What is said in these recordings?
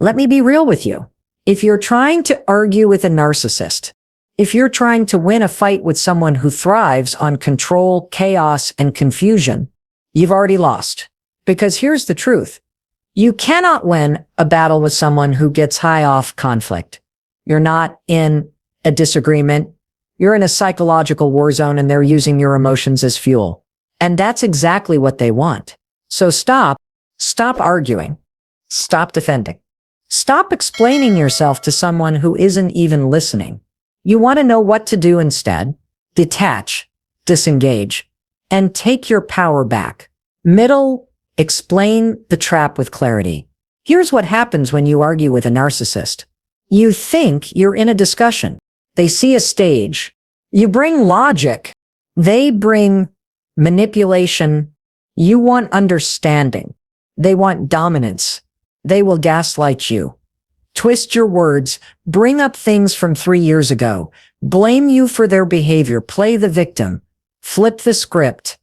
Let me be real with you. If you're trying to argue with a narcissist, if you're trying to win a fight with someone who thrives on control, chaos, and confusion, you've already lost. Because here's the truth. You cannot win a battle with someone who gets high off conflict. You're not in a disagreement. You're in a psychological war zone and they're using your emotions as fuel. And that's exactly what they want. So stop arguing. Stop defending. Stop explaining yourself to someone who isn't even listening. You want to know what to do instead? Detach, disengage, and take your power back. Middle, explain the trap with clarity. Here's what happens when you argue with a narcissist. You think you're in a discussion. They see a stage. You bring logic. They bring manipulation. You want understanding. They want dominance. They will gaslight you, twist your words, bring up things from 3 years ago, blame you for their behavior, play the victim, flip the script,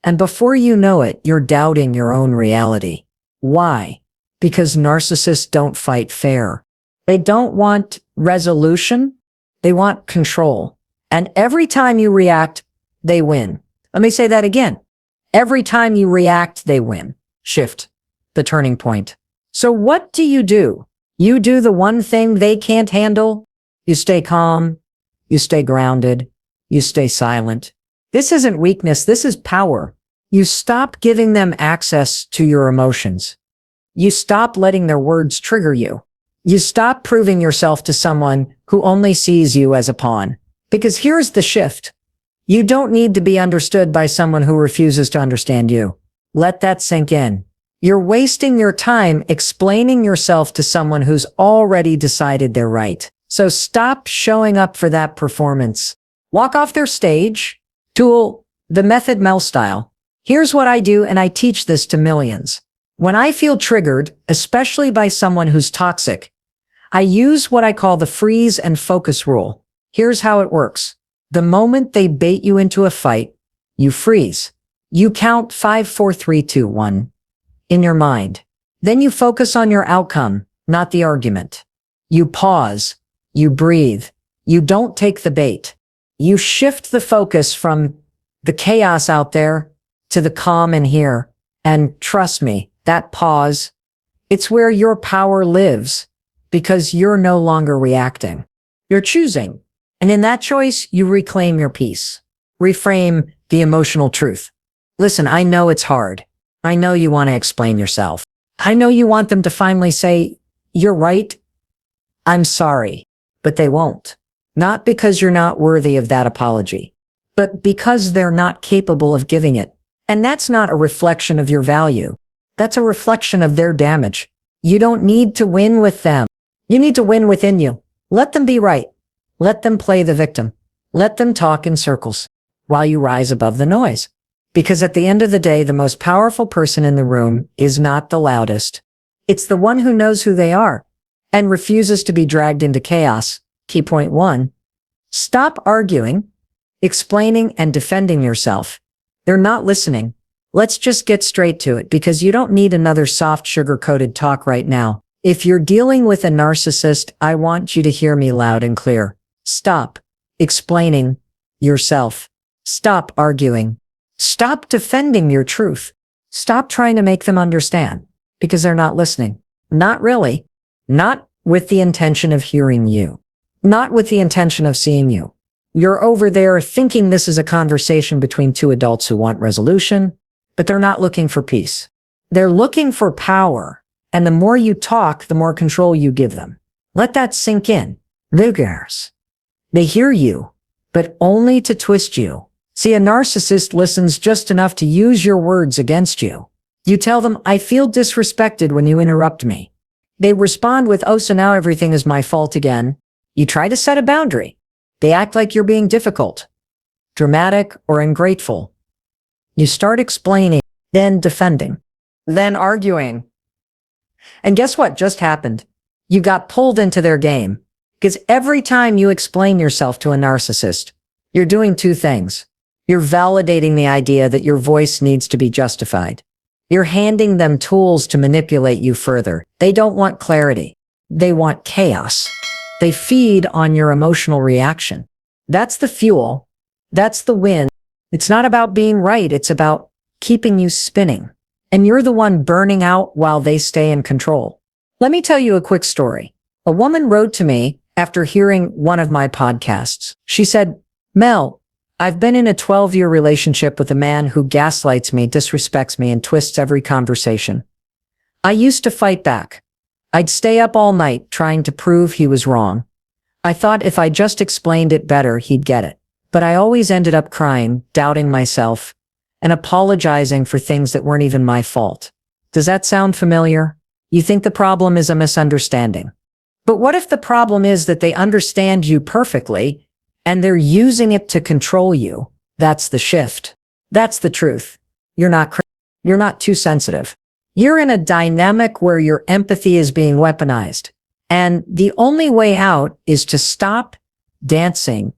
and before you know it, you're doubting your own reality. Why? Because narcissists don't fight fair. They don't want resolution. They want control. And every time you react, they win. Let me say that again. Every time you react, they win. Shift, the turning point. So what do? You do the one thing they can't handle. You stay calm. You stay grounded. You stay silent. This isn't weakness. This is power. You stop giving them access to your emotions. You stop letting their words trigger you. You stop proving yourself to someone who only sees you as a pawn. Because here's the shift. You don't need to be understood by someone who refuses to understand you. Let that sink in. You're wasting your time explaining yourself to someone who's already decided they're right. So stop showing up for that performance. Walk off their stage. Tool, the method Mels style. Here's what I do, and I teach this to millions. When I feel triggered, especially by someone who's toxic, I use what I call the freeze and focus rule. Here's how it works. The moment they bait you into a fight, you freeze. You count 5, 4, 3, 2, 1 in your mind. Then you focus on your outcome, not the argument. You pause. You breathe. You don't take the bait. You shift the focus from the chaos out there to the calm in here. And trust me, that pause, it's where your power lives because you're no longer reacting. You're choosing. And in that choice, you reclaim your peace. Reframe the emotional truth. Listen, I know it's hard. I know you want to explain yourself. I know you want them to finally say, you're right. I'm sorry. But they won't. Not because you're not worthy of that apology, but because they're not capable of giving it. And that's not a reflection of your value. That's a reflection of their damage. You don't need to win with them. You need to win within you. Let them be right. Let them play the victim. Let them talk in circles while you rise above the noise. Because at the end of the day, the most powerful person in the room is not the loudest. It's the one who knows who they are and refuses to be dragged into chaos. Key point 1. Stop arguing, explaining, and defending yourself. They're not listening. Let's just get straight to it because you don't need another soft sugar-coated talk right now. If you're dealing with a narcissist, I want you to hear me loud and clear. Stop explaining yourself. Stop arguing. Stop defending your truth. Stop trying to make them understand because they're not listening. Not really. Not with the intention of hearing you. Not with the intention of seeing you. You're over there thinking this is a conversation between two adults who want resolution, but they're not looking for peace. They're looking for power. And the more you talk, the more control you give them. Let that sink in. They hear you, but only to twist you. See, a narcissist listens just enough to use your words against you. You tell them, I feel disrespected when you interrupt me. They respond with, oh, so now everything is my fault again. You try to set a boundary. They act like you're being difficult, dramatic, or ungrateful. You start explaining, then defending, then arguing. And guess what just happened? You got pulled into their game. Because every time you explain yourself to a narcissist, you're doing two things. You're validating the idea that your voice needs to be justified. You're handing them tools to manipulate you further. They don't want clarity. They want chaos. They feed on your emotional reaction. That's the fuel. That's the wind. It's not about being right. It's about keeping you spinning. And you're the one burning out while they stay in control. Let me tell you a quick story. A woman wrote to me after hearing one of my podcasts. She said, "Mel, I've been in a 12-year relationship with a man who gaslights me, disrespects me, and twists every conversation. I used to fight back. I'd stay up all night trying to prove he was wrong. I thought if I just explained it better, he'd get it. But I always ended up crying, doubting myself, and apologizing for things that weren't even my fault." Does that sound familiar? You think the problem is a misunderstanding. But what if the problem is that they understand you perfectly and they're using it to control you? That's the shift. That's the truth. You're not too sensitive. You're in a dynamic where your empathy is being weaponized. And the only way out is to stop dancing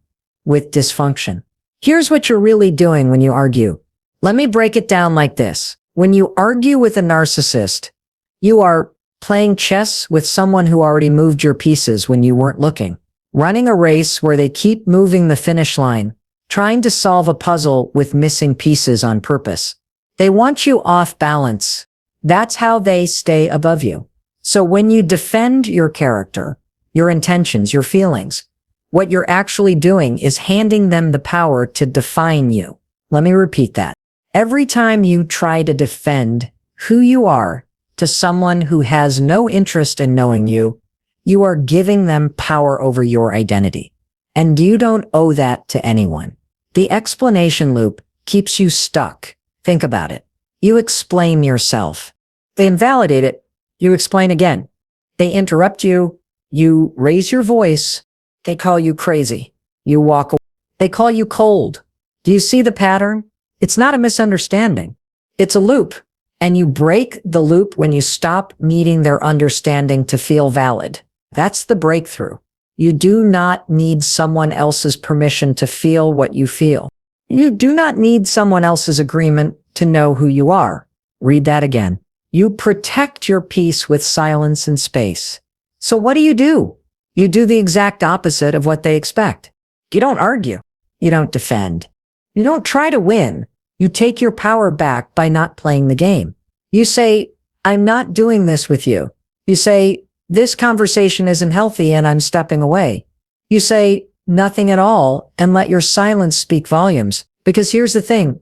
with dysfunction. Here's what you're really doing when you argue. Let me break it down like this. When you argue with a narcissist, you are playing chess with someone who already moved your pieces when you weren't looking, running a race where they keep moving the finish line, trying to solve a puzzle with missing pieces on purpose. They want you off balance. That's how they stay above you. So when you defend your character, your intentions, your feelings, what you're actually doing is handing them the power to define you. Let me repeat that. Every time you try to defend who you are to someone who has no interest in knowing you, you are giving them power over your identity. And you don't owe that to anyone. The explanation loop keeps you stuck. Think about it. You explain yourself. They invalidate it. You explain again. They interrupt you. You raise your voice. They call you crazy. You walk away. They call you cold. Do you see the pattern? It's not a misunderstanding. It's a loop. And you break the loop when you stop needing their understanding to feel valid. That's the breakthrough. You do not need someone else's permission to feel what you feel. You do not need someone else's agreement to know who you are. Read that again. You protect your peace with silence and space. So what do? You do the exact opposite of what they expect. You don't argue. You don't defend. You don't try to win. You take your power back by not playing the game. You say, "I'm not doing this with you." You say, "This conversation isn't healthy and I'm stepping away." You say nothing at all and let your silence speak volumes. Because here's the thing.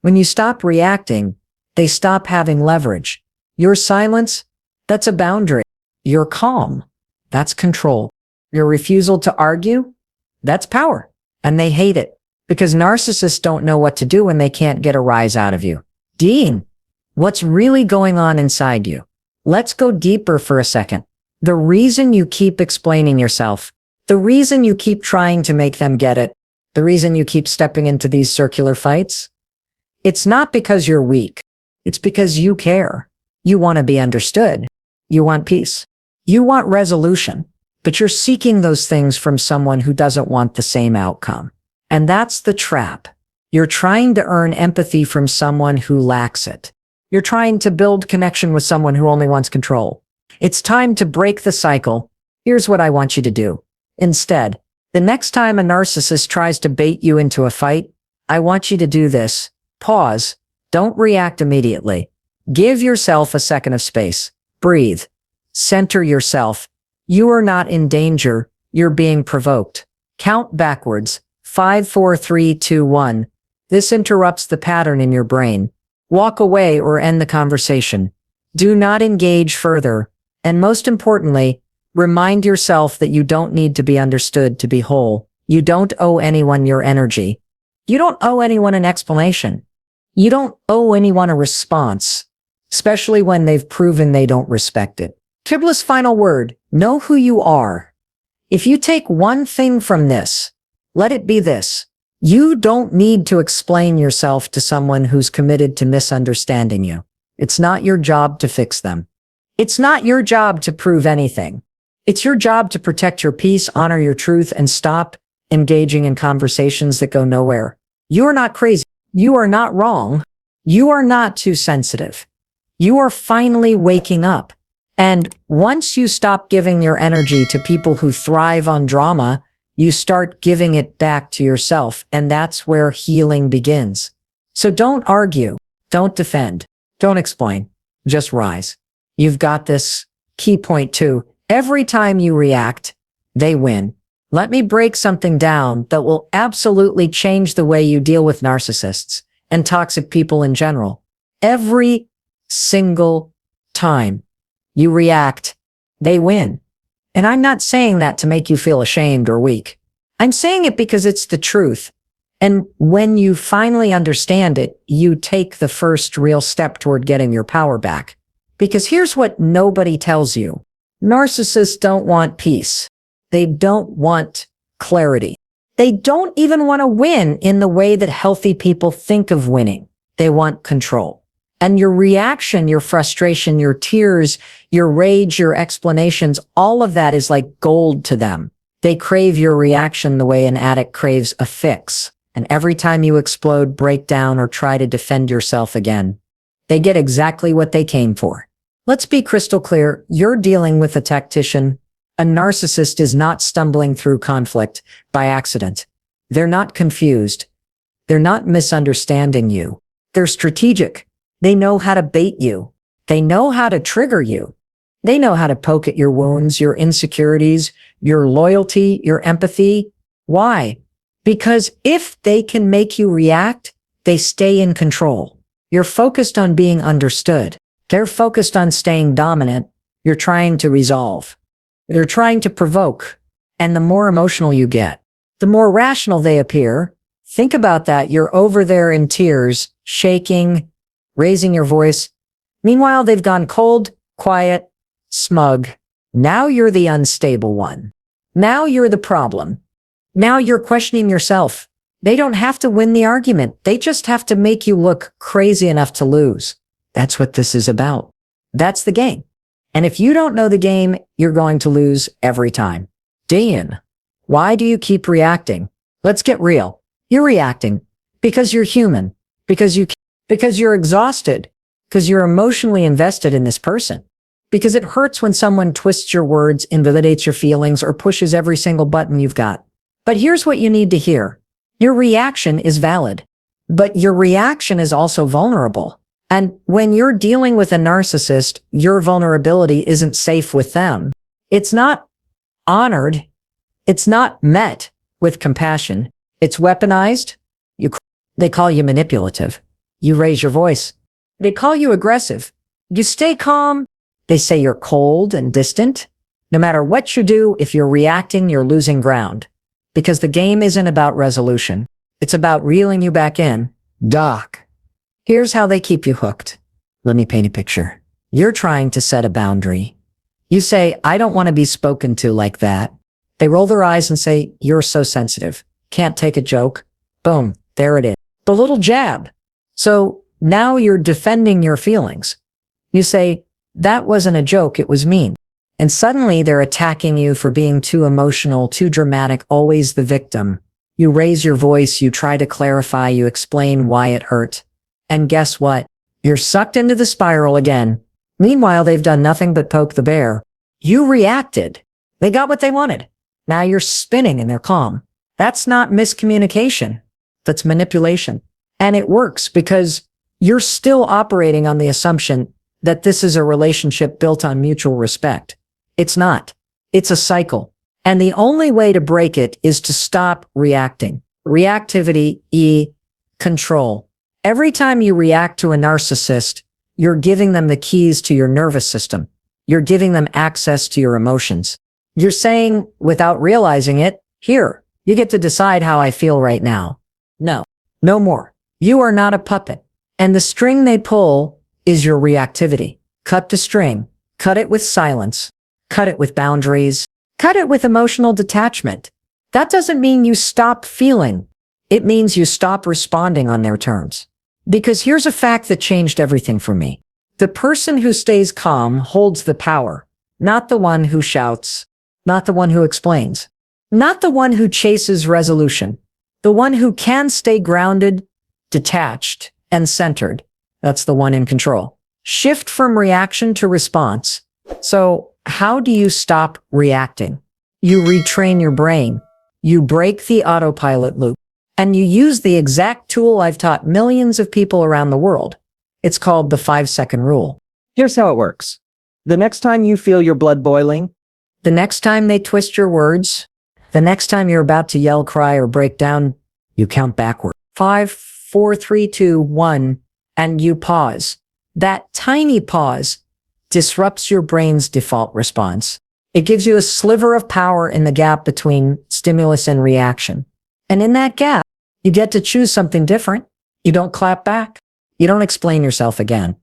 When you stop reacting, they stop having leverage. Your silence, that's a boundary. Your calm, that's control. Your refusal to argue, that's power. And they hate it. Because narcissists don't know what to do when they can't get a rise out of you. Dean, what's really going on inside you? Let's go deeper for a second. The reason you keep explaining yourself, the reason you keep trying to make them get it, the reason you keep stepping into these circular fights, it's not because you're weak. It's because you care. You want to be understood. You want peace. You want resolution. But you're seeking those things from someone who doesn't want the same outcome. And that's the trap. You're trying to earn empathy from someone who lacks it. You're trying to build connection with someone who only wants control. It's time to break the cycle. Here's what I want you to do. Instead, the next time a narcissist tries to bait you into a fight, I want you to do this. Pause. Don't react immediately. Give yourself a second of space. Breathe. Center yourself. You are not in danger. You're being provoked. Count backwards. 5, 4, 3, 2, 1. This interrupts the pattern in your brain. Walk away or end the conversation. Do not engage further. And most importantly, remind yourself that you don't need to be understood to be whole. You don't owe anyone your energy. You don't owe anyone an explanation. You don't owe anyone a response, especially when they've proven they don't respect it. Kibla's final word, know who you are. If you take one thing from this, let it be this. You don't need to explain yourself to someone who's committed to misunderstanding you. It's not your job to fix them. It's not your job to prove anything. It's your job to protect your peace, honor your truth, and stop engaging in conversations that go nowhere. You are not crazy. You are not wrong. You are not too sensitive. You are finally waking up. And once you stop giving your energy to people who thrive on drama, you start giving it back to yourself, and that's where healing begins. So don't argue, don't defend, don't explain, just rise. You've got this. Key point 2. Every time you react, they win. Let me break something down that will absolutely change the way you deal with narcissists and toxic people in general. Every single time you react, they win. And I'm not saying that to make you feel ashamed or weak. I'm saying it because it's the truth. And when you finally understand it, you take the first real step toward getting your power back. Because here's what nobody tells you. Narcissists don't want peace. They don't want clarity. They don't even want to win in the way that healthy people think of winning. They want control. And your reaction, your frustration, your tears, your rage, your explanations, all of that is like gold to them. They crave your reaction the way an addict craves a fix. And every time you explode, break down, or try to defend yourself again, they get exactly what they came for. Let's be crystal clear. You're dealing with a tactician. A narcissist is not stumbling through conflict by accident. They're not confused. They're not misunderstanding you. They're strategic. They know how to bait you. They know how to trigger you. They know how to poke at your wounds, your insecurities, your loyalty, your empathy. Why? Because if they can make you react, they stay in control. You're focused on being understood. They're focused on staying dominant. You're trying to resolve. They're trying to provoke. And the more emotional you get, the more rational they appear. Think about that. You're over there in tears, shaking, raising your voice. Meanwhile, they've gone cold, quiet, smug. Now you're the unstable one. Now you're the problem. Now you're questioning yourself. They don't have to win the argument. They just have to make you look crazy enough to lose. That's what this is about. That's the game. And if you don't know the game, you're going to lose every time. Dean, why do you keep reacting? Let's get real. You're reacting because you're human, because you're exhausted, because you're emotionally invested in this person, because it hurts when someone twists your words, invalidates your feelings, or pushes every single button you've got. But here's what you need to hear. Your reaction is valid, but your reaction is also vulnerable. And when you're dealing with a narcissist, your vulnerability isn't safe with them. It's not honored. It's not met with compassion. It's weaponized. They call you manipulative. You raise your voice. They call you aggressive. You stay calm. They say you're cold and distant. No matter what you do, if you're reacting, you're losing ground. Because the game isn't about resolution. It's about reeling you back in. Doc. Here's how they keep you hooked. Let me paint a picture. You're trying to set a boundary. You say, I don't want to be spoken to like that. They roll their eyes and say, you're so sensitive. Can't take a joke. Boom, there it is. The little jab. So now you're defending your feelings. You say, that wasn't a joke, it was mean. And suddenly they're attacking you for being too emotional, too dramatic, always the victim. You raise your voice, you try to clarify, you explain why it hurt. And guess what? You're sucked into the spiral again. Meanwhile, they've done nothing but poke the bear. You reacted. They got what they wanted. Now you're spinning and they're calm. That's not miscommunication. That's manipulation. And it works because you're still operating on the assumption that this is a relationship built on mutual respect. It's not. It's a cycle. And the only way to break it is to stop reacting. Reactivity, control. Every time you react to a narcissist, you're giving them the keys to your nervous system. You're giving them access to your emotions. You're saying, without realizing it, here, you get to decide how I feel right now. No, no more. You are not a puppet. And the string they pull is your reactivity. Cut the string. Cut it with silence. Cut it with boundaries. Cut it with emotional detachment. That doesn't mean you stop feeling. It means you stop responding on their terms. Because here's a fact that changed everything for me. The person who stays calm holds the power, not the one who shouts, not the one who explains, not the one who chases resolution, the one who can stay grounded, detached, and centered. That's the one in control. Shift from reaction to response. So how do you stop reacting? You retrain your brain. You break the autopilot loop. And you use the exact tool I've taught millions of people around the world. It's called the 5-second rule. Here's how it works. The next time you feel your blood boiling, The next time they twist your words, the next time you're about to yell, cry, or break down, you count backward. 5, 4, 3, 2, 1, and you pause. That tiny pause disrupts your brain's default response. It gives you a sliver of power in the gap between stimulus and reaction. And in that gap, you get to choose something different. You don't clap back. You don't explain yourself again.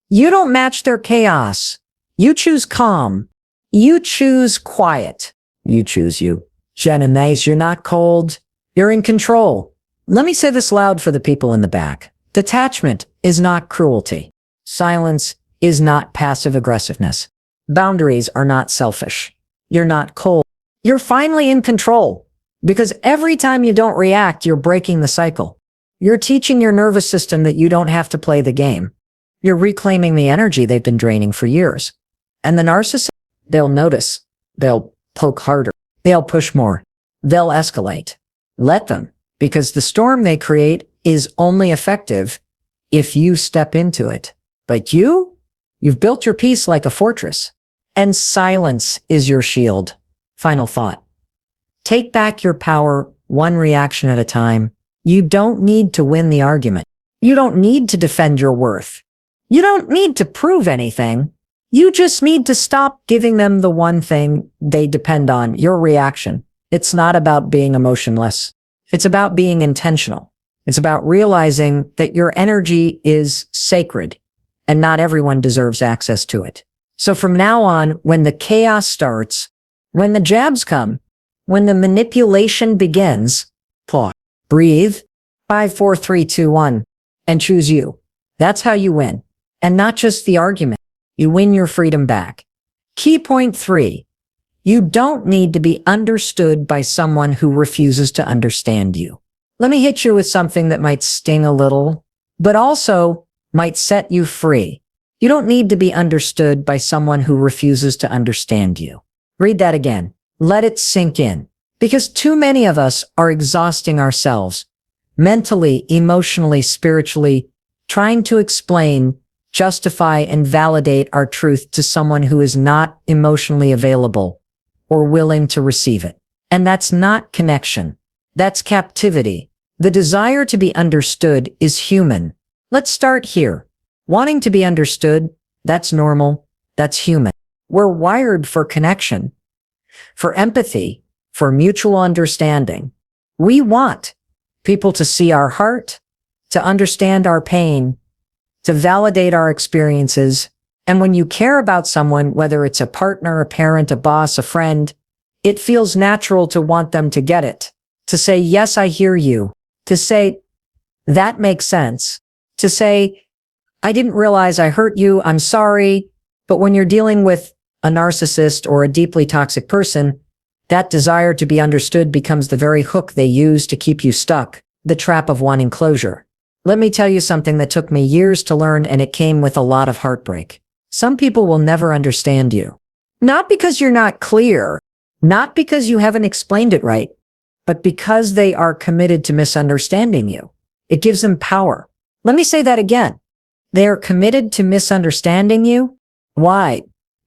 You don't match their chaos. You choose calm. You choose quiet. You choose you. Genanaise, you're not cold. You're in control. Let me say this loud for the people in the back. Detachment is not cruelty. Silence is not passive aggressiveness. Boundaries are not selfish. You're not cold. You're finally in control. Because every time you don't react, you're breaking the cycle. You're teaching your nervous system that you don't have to play the game. You're reclaiming the energy they've been draining for years. And the narcissist, they'll notice. They'll poke harder. They'll push more. They'll escalate. Let them, because the storm they create is only effective if you step into it. But you've built your peace like a fortress. And silence is your shield. Final thought. Take back your power one reaction at a time. You don't need to win the argument. You don't need to defend your worth. You don't need to prove anything. You just need to stop giving them the one thing they depend on, your reaction. It's not about being emotionless. It's about being intentional. It's about realizing that your energy is sacred and not everyone deserves access to it. So from now on, when the chaos starts, when the jabs come, when the manipulation begins, pause, breathe, 5, 4, 3, 2, 1, and choose you. That's how you win. And not just the argument. You win your freedom back. Key point 3. You don't need to be understood by someone who refuses to understand you. Let me hit you with something that might sting a little, but also might set you free. You don't need to be understood by someone who refuses to understand you. Read that again. Let it sink in. Because too many of us are exhausting ourselves, mentally, emotionally, spiritually, trying to explain, justify, and validate our truth to someone who is not emotionally available or willing to receive it. And that's not connection. That's captivity. The desire to be understood is human. Let's start here. Wanting to be understood, that's normal. That's human. We're wired for connection, for empathy, for mutual understanding. We want people to see our heart, to understand our pain, to validate our experiences. And when you care about someone, whether it's a partner, a parent, a boss, a friend, it feels natural to want them to get it, to say, yes, I hear you, to say, that makes sense, to say, I didn't realize I hurt you, I'm sorry. But when you're dealing with a narcissist or a deeply toxic person, that desire to be understood becomes the very hook they use to keep you stuck, the trap of wanting closure. Let me tell you something that took me years to learn, and it came with a lot of heartbreak. Some people will never understand you. Not because you're not clear, not because you haven't explained it right, but because they are committed to misunderstanding you. It gives them power. Let me say that again. They are committed to misunderstanding you. Why?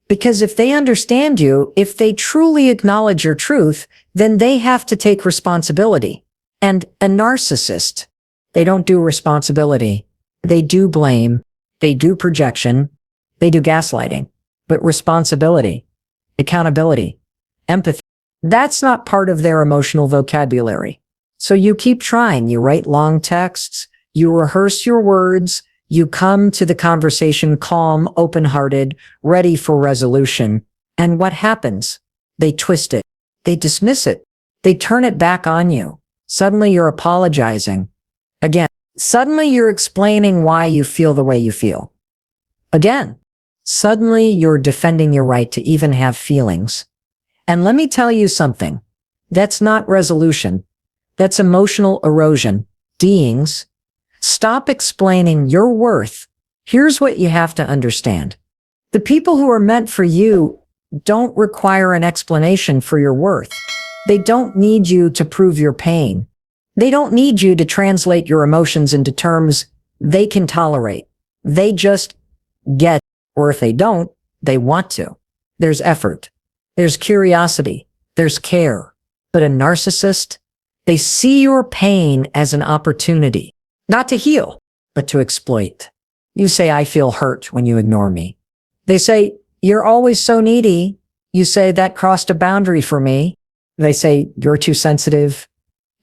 Because if they understand you, if they truly acknowledge your truth, then they have to take responsibility. And a narcissist, they don't do responsibility. They do blame. They do projection. They do gaslighting. But responsibility, accountability, empathy, that's not part of their emotional vocabulary. So you keep trying. You write long texts. You rehearse your words. You come to the conversation calm, open-hearted, ready for resolution. And what happens? They twist it. They dismiss it. They turn it back on you. Suddenly you're apologizing. Again, suddenly you're explaining why you feel the way you feel. Again, suddenly you're defending your right to even have feelings. And let me tell you something. That's not resolution. That's emotional erosion. Beings, stop explaining your worth. Here's what you have to understand. The people who are meant for you don't require an explanation for your worth. They don't need you to prove your pain. They don't need you to translate your emotions into terms they can tolerate. They just get, or if they don't, they want to. There's effort. There's curiosity. There's care. But a narcissist, they see your pain as an opportunity, not to heal, but to exploit. You say, I feel hurt when you ignore me. They say, you're always so needy. You say, that crossed a boundary for me. They say, you're too sensitive.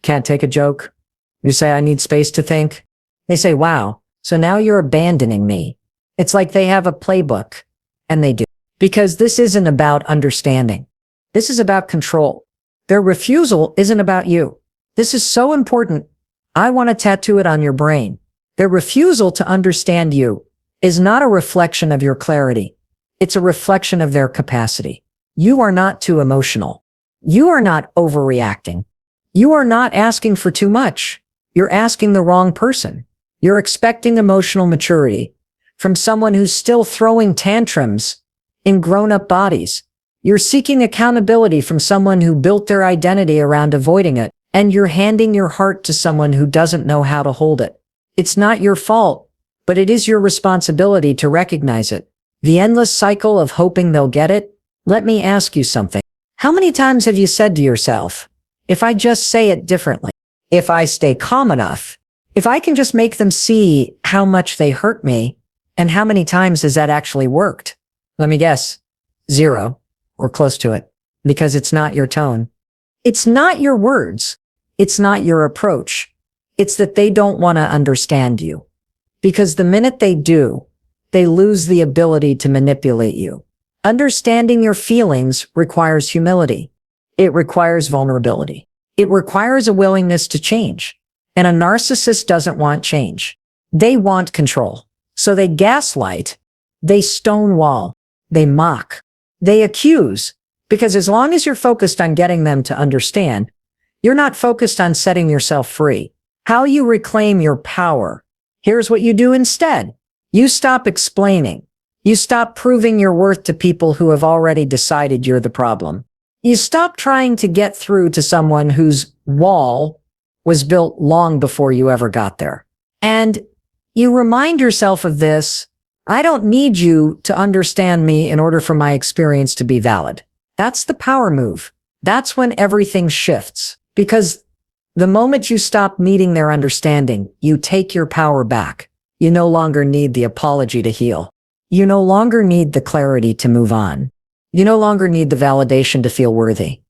Can't take a joke. You say, I need space to think. They say, wow, so now you're abandoning me. It's like they have a playbook, and they do. Because this isn't about understanding. This is about control. Their refusal isn't about you. This is so important. I want to tattoo it on your brain. Their refusal to understand you is not a reflection of your clarity. It's a reflection of their capacity. You are not too emotional. You are not overreacting. You are not asking for too much. You're asking the wrong person. You're expecting emotional maturity from someone who's still throwing tantrums in grown-up bodies. You're seeking accountability from someone who built their identity around avoiding it, and you're handing your heart to someone who doesn't know how to hold it. It's not your fault, but it is your responsibility to recognize it. The endless cycle of hoping they'll get it. Let me ask you something. How many times have you said to yourself, if I just say it differently, if I stay calm enough, if I can just make them see how much they hurt me, and how many times has that actually worked? Let me guess, 0 or close to it, because it's not your tone. It's not your words. It's not your approach. It's that they don't want to understand you. Because the minute they do, they lose the ability to manipulate you. Understanding your feelings requires humility. It requires vulnerability. It requires a willingness to change. And a narcissist doesn't want change. They want control. So they gaslight, they stonewall, they mock, they accuse. Because as long as you're focused on getting them to understand, you're not focused on setting yourself free. How you reclaim your power. Here's what you do instead. You stop explaining. You stop proving your worth to people who have already decided you're the problem. You stop trying to get through to someone whose wall was built long before you ever got there. And you remind yourself of this. I don't need you to understand me in order for my experience to be valid. That's the power move. That's when everything shifts. Because the moment you stop needing their understanding, you take your power back. You no longer need the apology to heal. You no longer need the clarity to move on. You no longer need the validation to feel worthy.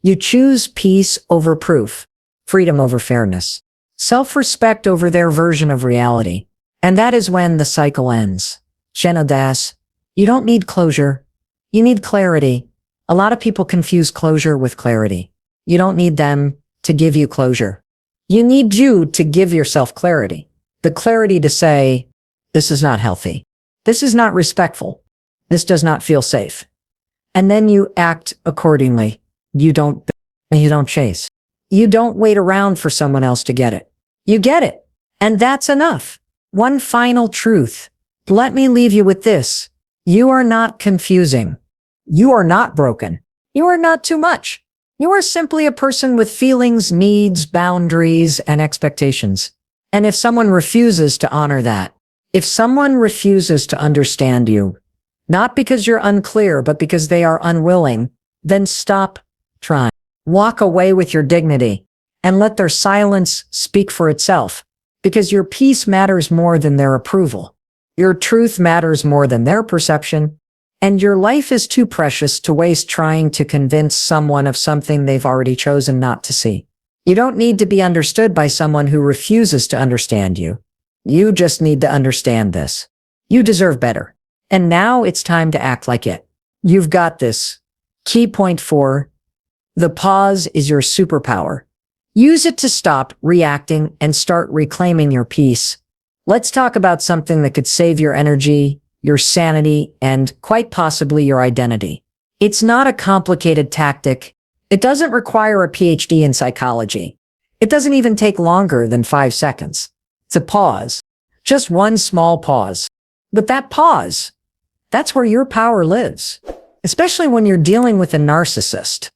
You choose peace over proof, freedom over fairness, self-respect over their version of reality. And that is when the cycle ends. Jenna Das, you don't need closure. You need clarity. A lot of people confuse closure with clarity. You don't need them to give you closure. You need you to give yourself clarity. The clarity to say, this is not healthy. This is not respectful. This does not feel safe. And then you act accordingly. You don't chase. You don't wait around for someone else to get it. You get it. And that's enough. One final truth. Let me leave you with this. You are not confusing. You are not broken. You are not too much. You are simply a person with feelings, needs, boundaries, and expectations. And if someone refuses to honor that, if someone refuses to understand you, not because you're unclear, but because they are unwilling, then stop trying. Walk away with your dignity and let their silence speak for itself, because your peace matters more than their approval. Your truth matters more than their perception, and your life is too precious to waste trying to convince someone of something they've already chosen not to see. You don't need to be understood by someone who refuses to understand you. You just need to understand this. You deserve better. And now it's time to act like it. You've got this. Key point 4. The pause is your superpower. Use it to stop reacting and start reclaiming your peace. Let's talk about something that could save your energy, your sanity, and quite possibly your identity. It's not a complicated tactic. It doesn't require a PhD in psychology. It doesn't even take longer than 5 seconds. It's a pause. Just one small pause. But that pause, That's where your power lives, especially when you're dealing with a narcissist.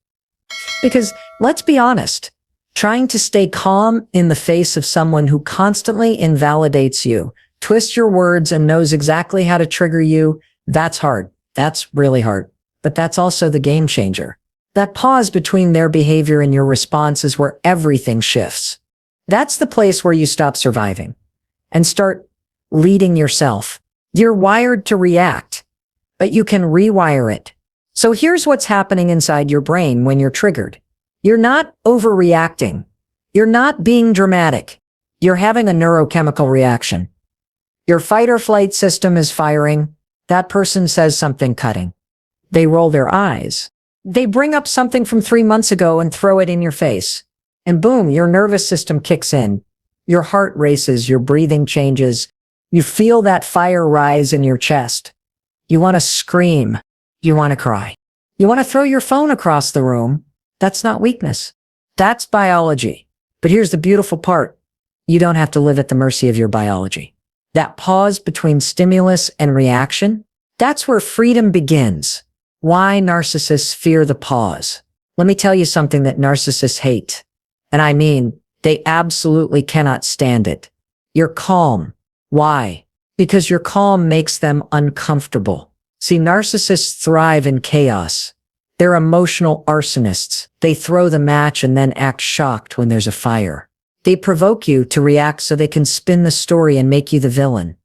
Because let's be honest, trying to stay calm in the face of someone who constantly invalidates you, twists your words, and knows exactly how to trigger you, that's hard. That's really hard. But that's also the game changer. That pause between their behavior and your response is where everything shifts. That's the place where you stop surviving and start leading yourself. You're wired to react, but you can rewire it. So here's what's happening inside your brain when you're triggered. You're not overreacting. You're not being dramatic. You're having a neurochemical reaction. Your fight or flight system is firing. That person says something cutting. They roll their eyes. They bring up something from 3 months ago and throw it in your face. And boom, your nervous system kicks in. Your heart races, your breathing changes. You feel that fire rise in your chest. You want to scream. You want to cry. You want to throw your phone across the room. That's not weakness. That's biology. But here's the beautiful part. You don't have to live at the mercy of your biology. That pause between stimulus and reaction, that's where freedom begins. Why narcissists fear the pause. Let me tell you something that narcissists hate. And I mean, they absolutely cannot stand it. You're calm. Why? Because your calm makes them uncomfortable. See, narcissists thrive in chaos. They're emotional arsonists. They throw the match and then act shocked when there's a fire. They provoke you to react so they can spin the story and make you the villain.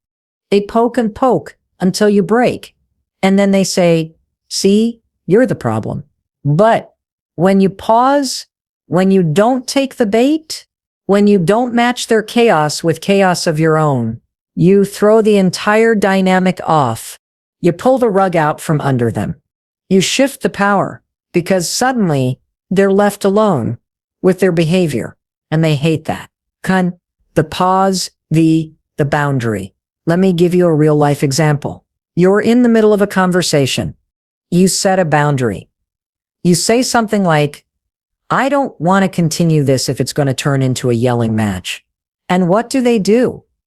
They poke and poke until you break. And then they say, see, you're the problem. But when you pause, when you don't take the bait, when you don't match their chaos with chaos of your own, you throw the entire dynamic off. You pull the rug out from under them. You shift the power because suddenly they're left alone with their behavior, and they hate that. The pause, the boundary. Let me give you a real life example. You're in the middle of a conversation. You set a boundary. You say something like, I don't want to continue this if it's going to turn into a yelling match. And what do?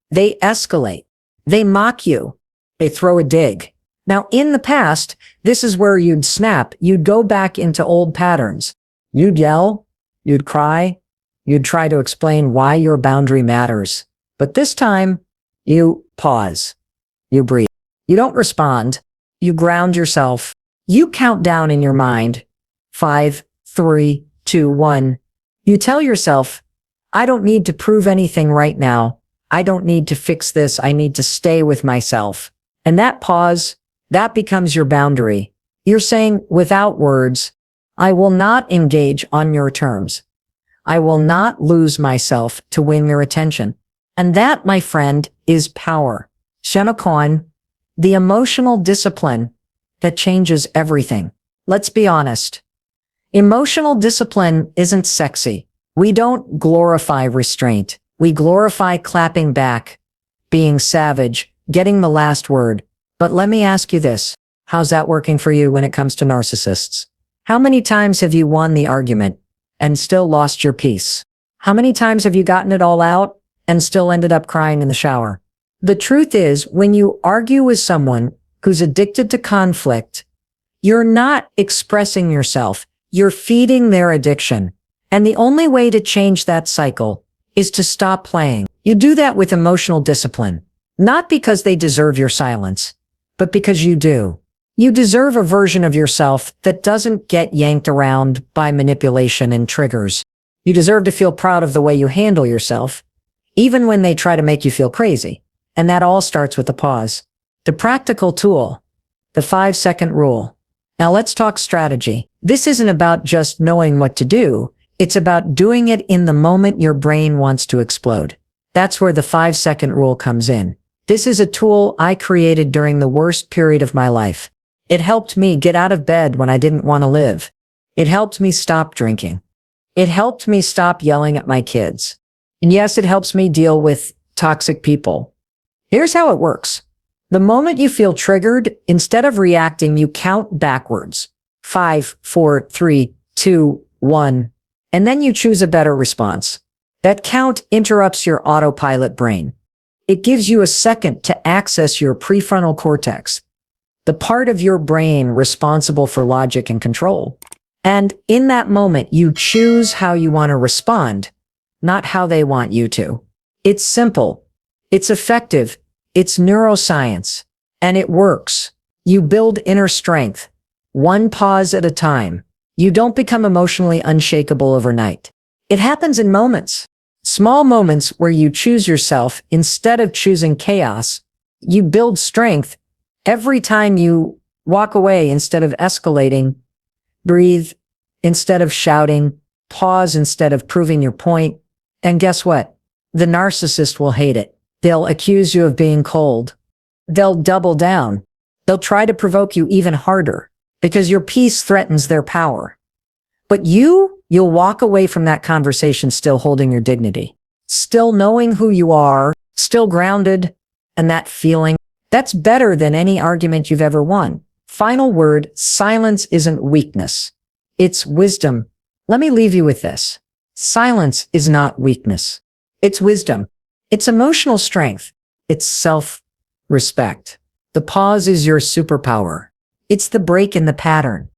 They escalate. They mock you. They throw a dig. Now, in the past, this is where you'd snap. You'd go back into old patterns. You'd yell. You'd cry. You'd try to explain why your boundary matters. But this time, you pause. You breathe. You don't respond. You ground yourself. You count down in your mind. 5, 3, 2, 1. You tell yourself, I don't need to prove anything right now. I don't need to fix this. I need to stay with myself. And that pause, that becomes your boundary. You're saying without words, I will not engage on your terms. I will not lose myself to win your attention. And that, my friend, is power. Shenokon, the emotional discipline that changes everything. Let's be honest. Emotional discipline isn't sexy. We don't glorify restraint. We glorify clapping back, being savage, getting the last word. But let me ask you this. How's that working for you when it comes to narcissists? How many times have you won the argument and still lost your peace? How many times have you gotten it all out and still ended up crying in the shower? The truth is, when you argue with someone who's addicted to conflict, you're not expressing yourself. You're feeding their addiction. And the only way to change that cycle is to stop playing. You do that with emotional discipline, not because they deserve your silence, but because you do. You deserve a version of yourself that doesn't get yanked around by manipulation and triggers. You deserve to feel proud of the way you handle yourself, even when they try to make you feel crazy. And that all starts with the pause. The practical tool, the 5-second rule. Now let's talk strategy. This isn't about just knowing what to do. It's about doing it in the moment your brain wants to explode. That's where the 5-second rule comes in. This is a tool I created during the worst period of my life. It helped me get out of bed when I didn't want to live. It helped me stop drinking. It helped me stop yelling at my kids. And yes, it helps me deal with toxic people. Here's how it works. The moment you feel triggered, instead of reacting, you count backwards. 5, 4, 3, 2, 1. And then you choose a better response. That count interrupts your autopilot brain. It gives you a second to access your prefrontal cortex, the part of your brain responsible for logic and control. And in that moment, you choose how you want to respond, not how they want you to. It's simple. It's effective. It's neuroscience. And it works. You build inner strength, one pause at a time. You don't become emotionally unshakable overnight. It happens in moments. Small moments where you choose yourself instead of choosing chaos. You build strength every time you walk away instead of escalating, breathe instead of shouting, pause instead of proving your point. And guess what? The narcissist will hate it. They'll accuse you of being cold. They'll double down. They'll try to provoke you even harder because your peace threatens their power. But you'll walk away from that conversation still holding your dignity, still knowing who you are, still grounded, and that feeling, that's better than any argument you've ever won. Final word, silence isn't weakness. It's wisdom. Let me leave you with this. Silence is not weakness. It's wisdom. It's emotional strength. It's self-respect. The pause is your superpower. It's the break in the pattern.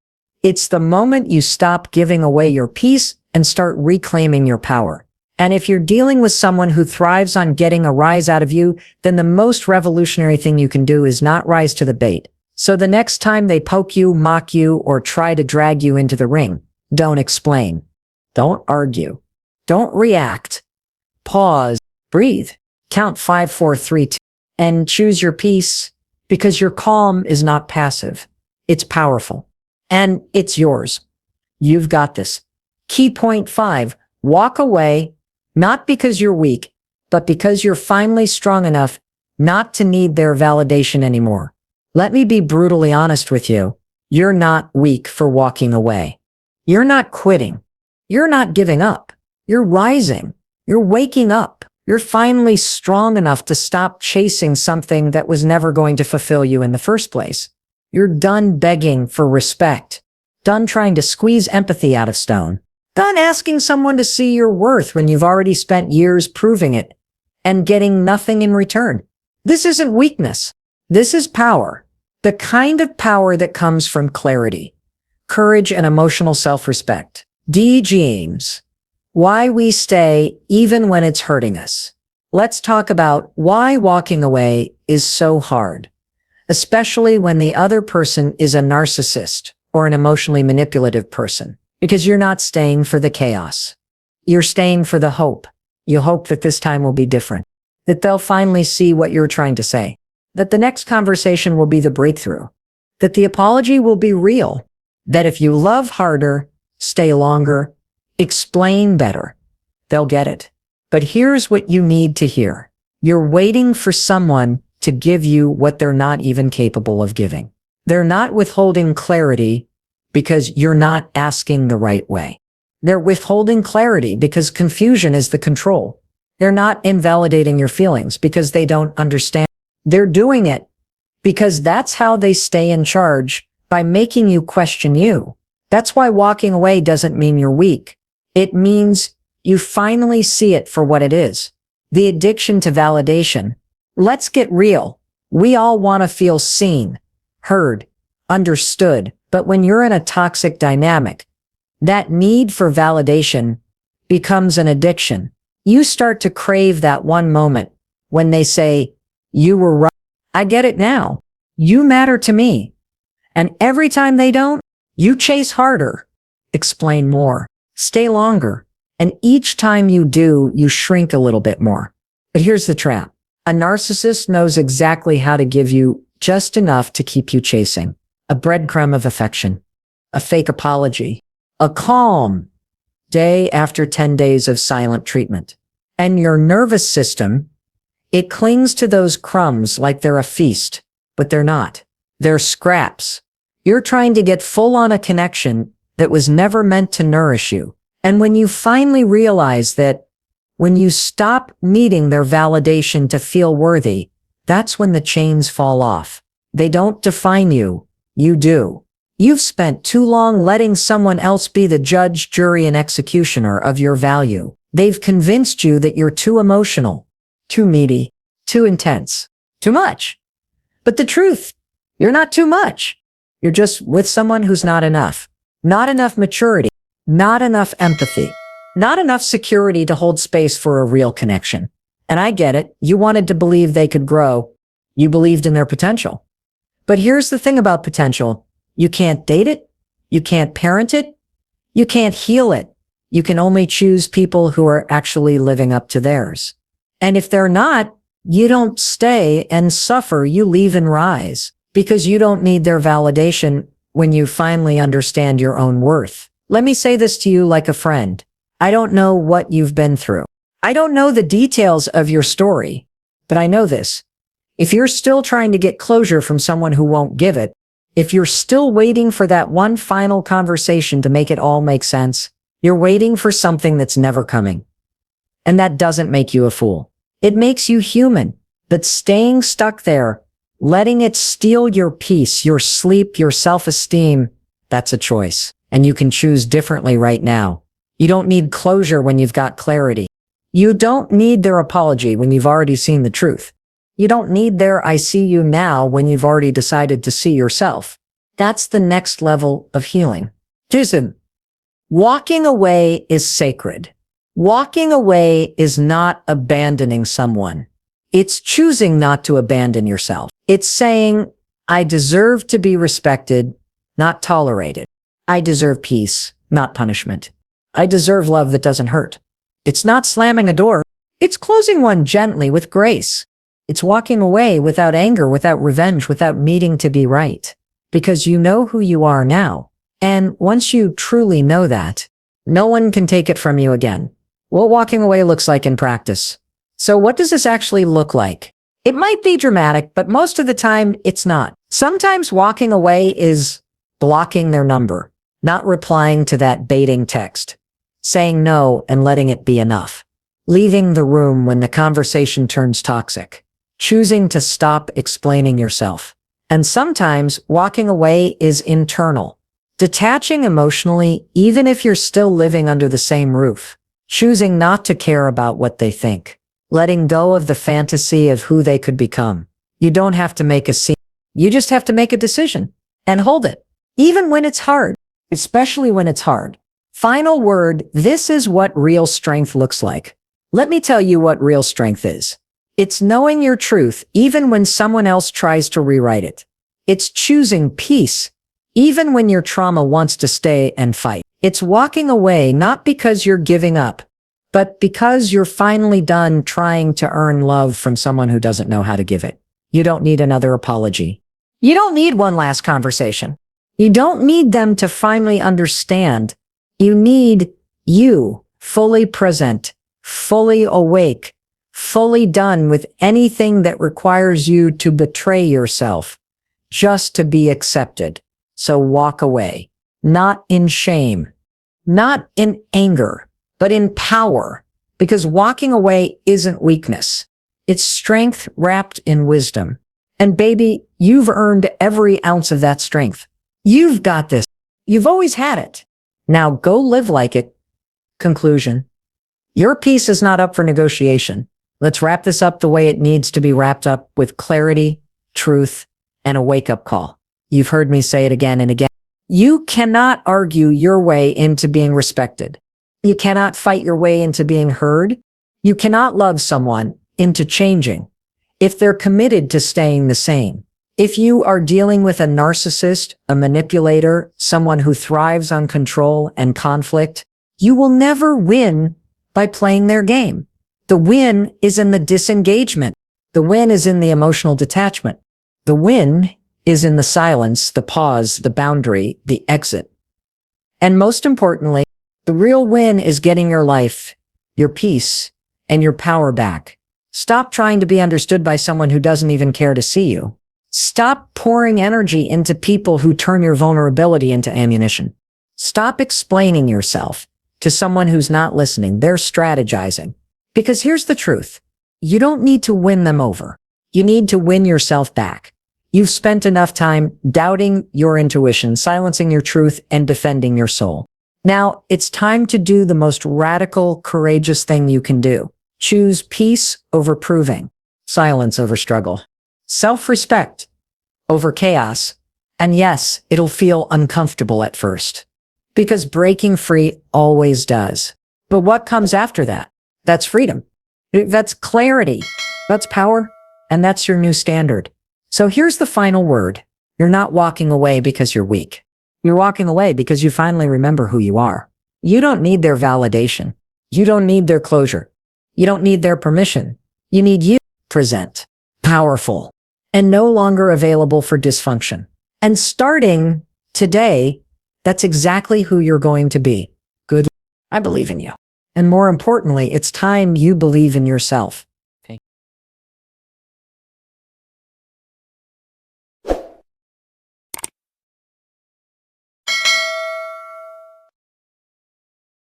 It's the moment you stop giving away your peace and start reclaiming your power. And if you're dealing with someone who thrives on getting a rise out of you, then the most revolutionary thing you can do is not rise to the bait. So the next time they poke you, mock you, or try to drag you into the ring, don't explain. Don't argue. Don't react. Pause, breathe, count 5, 4, 3, 2, and choose your peace, because your calm is not passive. It's powerful. And it's yours. You've got this. Key point 5, walk away, not because you're weak, but because you're finally strong enough not to need their validation anymore. Let me be brutally honest with you. You're not weak for walking away. You're not quitting. You're not giving up. You're rising. You're waking up. You're finally strong enough to stop chasing something that was never going to fulfill you in the first place. You're done begging for respect. Done trying to squeeze empathy out of stone. Done asking someone to see your worth when you've already spent years proving it and getting nothing in return. This isn't weakness. This is power. The kind of power that comes from clarity, courage, and emotional self-respect. D. James. Why we stay even when it's hurting us. Let's talk about why walking away is so hard, especially when the other person is a narcissist or an emotionally manipulative person, because you're not staying for the chaos. You're staying for the hope. You hope that this time will be different, that they'll finally see what you're trying to say, that the next conversation will be the breakthrough, that the apology will be real, that if you love harder, stay longer, explain better, they'll get it. But here's what you need to hear. You're waiting for someone to give you what they're not even capable of giving. They're not withholding clarity because you're not asking the right way. They're withholding clarity because confusion is the control. They're not invalidating your feelings because they don't understand. They're doing it because that's how they stay in charge, by making you question you. That's why walking away doesn't mean you're weak. It means you finally see it for what it is. The addiction to validation. Let's get real. We all want to feel seen, heard, understood. But when you're in a toxic dynamic, that need for validation becomes an addiction. You start to crave that one moment when they say, "You were right. I get it now. You matter to me." And every time they don't, you chase harder, explain more, stay longer. And each time you do, you shrink a little bit more. But here's the trap. A narcissist knows exactly how to give you just enough to keep you chasing. A breadcrumb of affection, a fake apology, a calm day after 10 days of silent treatment. And your nervous system, it clings to those crumbs like they're a feast, but they're not. They're scraps. You're trying to get full on a connection that was never meant to nourish you. And when you finally realize that when you stop needing their validation to feel worthy, that's when the chains fall off. They don't define you. You do. You've spent too long letting someone else be the judge, jury, and executioner of your value. They've convinced you that you're too emotional, too needy, too intense, too much. But the truth You're not too much. You're just with someone who's not enough. Not enough maturity. Not enough empathy. Not enough security to hold space for a real connection. And I get it. You wanted to believe they could grow. You believed in their potential. But here's the thing about potential. You can't date it. You can't parent it. You can't heal it. You can only choose people who are actually living up to theirs. And if they're not, you don't stay and suffer. You leave and rise because you don't need their validation when you finally understand your own worth. Let me say this to you like a friend. I don't know what you've been through. I don't know the details of your story, but I know this. If you're still trying to get closure from someone who won't give it, if you're still waiting for that one final conversation to make it all make sense, you're waiting for something that's never coming. And that doesn't make you a fool. It makes you human. But staying stuck there, letting it steal your peace, your sleep, your self-esteem, that's a choice. And you can choose differently right now. You don't need closure when you've got clarity. You don't need their apology when you've already seen the truth. You don't need their I see you now when you've already decided to see yourself. That's the next level of healing. Listen, walking away is sacred. Walking away is not abandoning someone. It's choosing not to abandon yourself. It's saying, I deserve to be respected, not tolerated. I deserve peace, not punishment. I deserve love that doesn't hurt. It's not slamming a door. It's closing one gently with grace. It's walking away without anger, without revenge, without needing to be right. Because you know who you are now. And once you truly know that, no one can take it from you again. What walking away looks like in practice. So what does this actually look like? It might be dramatic, but most of the time it's not. Sometimes walking away is blocking their number, not replying to that baiting text, saying no and letting it be enough, leaving the room when the conversation turns toxic, choosing to stop explaining yourself. And sometimes walking away is internal, detaching emotionally even if you're still living under the same roof, choosing not to care about what they think, letting go of the fantasy of who they could become. You don't have to make a scene. You just have to make a decision and hold it, even when it's hard, especially when it's hard. Final word, this is what real strength looks like. Let me tell you what real strength is. It's knowing your truth even when someone else tries to rewrite it. It's choosing peace even when your trauma wants to stay and fight. It's walking away not because you're giving up, but because you're finally done trying to earn love from someone who doesn't know how to give it. You don't need another apology. You don't need one last conversation. You don't need them to finally understand. You need you fully present, fully awake, fully done with anything that requires you to betray yourself, just to be accepted. So walk away, not in shame, not in anger, but in power, because walking away isn't weakness. It's strength wrapped in wisdom. And baby, you've earned every ounce of that strength. You've got this. You've always had it. Now go live like it. Conclusion. Your peace is not up for negotiation. Let's wrap this up the way it needs to be wrapped up, with clarity, truth, and a wake-up call. You've heard me say it again and again. You cannot argue your way into being respected. You cannot fight your way into being heard. You cannot love someone into changing if they're committed to staying the same. If you are dealing with a narcissist, a manipulator, someone who thrives on control and conflict, you will never win by playing their game. The win is in the disengagement. The win is in the emotional detachment. The win is in the silence, the pause, the boundary, the exit. And most importantly, the real win is getting your life, your peace, and your power back. Stop trying to be understood by someone who doesn't even care to see you. Stop pouring energy into people who turn your vulnerability into ammunition. Stop explaining yourself to someone who's not listening. They're strategizing. Because here's the truth. You don't need to win them over. You need to win yourself back. You've spent enough time doubting your intuition, silencing your truth, and defending your soul. Now, it's time to do the most radical, courageous thing you can do. Choose peace over proving, silence over struggle, self-respect over chaos. And yes, it'll feel uncomfortable at first, because breaking free always does. But what comes after that? That's freedom. That's clarity. That's power. And that's your new standard. So here's the final word. You're not walking away because you're weak. You're walking away because you finally remember who you are. You don't need their validation. You don't need their closure. You don't need their permission. You need you. Present. Powerful. And no longer available for dysfunction. And starting today, that's exactly who you're going to be. Good. I believe in you. And more importantly, it's time you believe in yourself.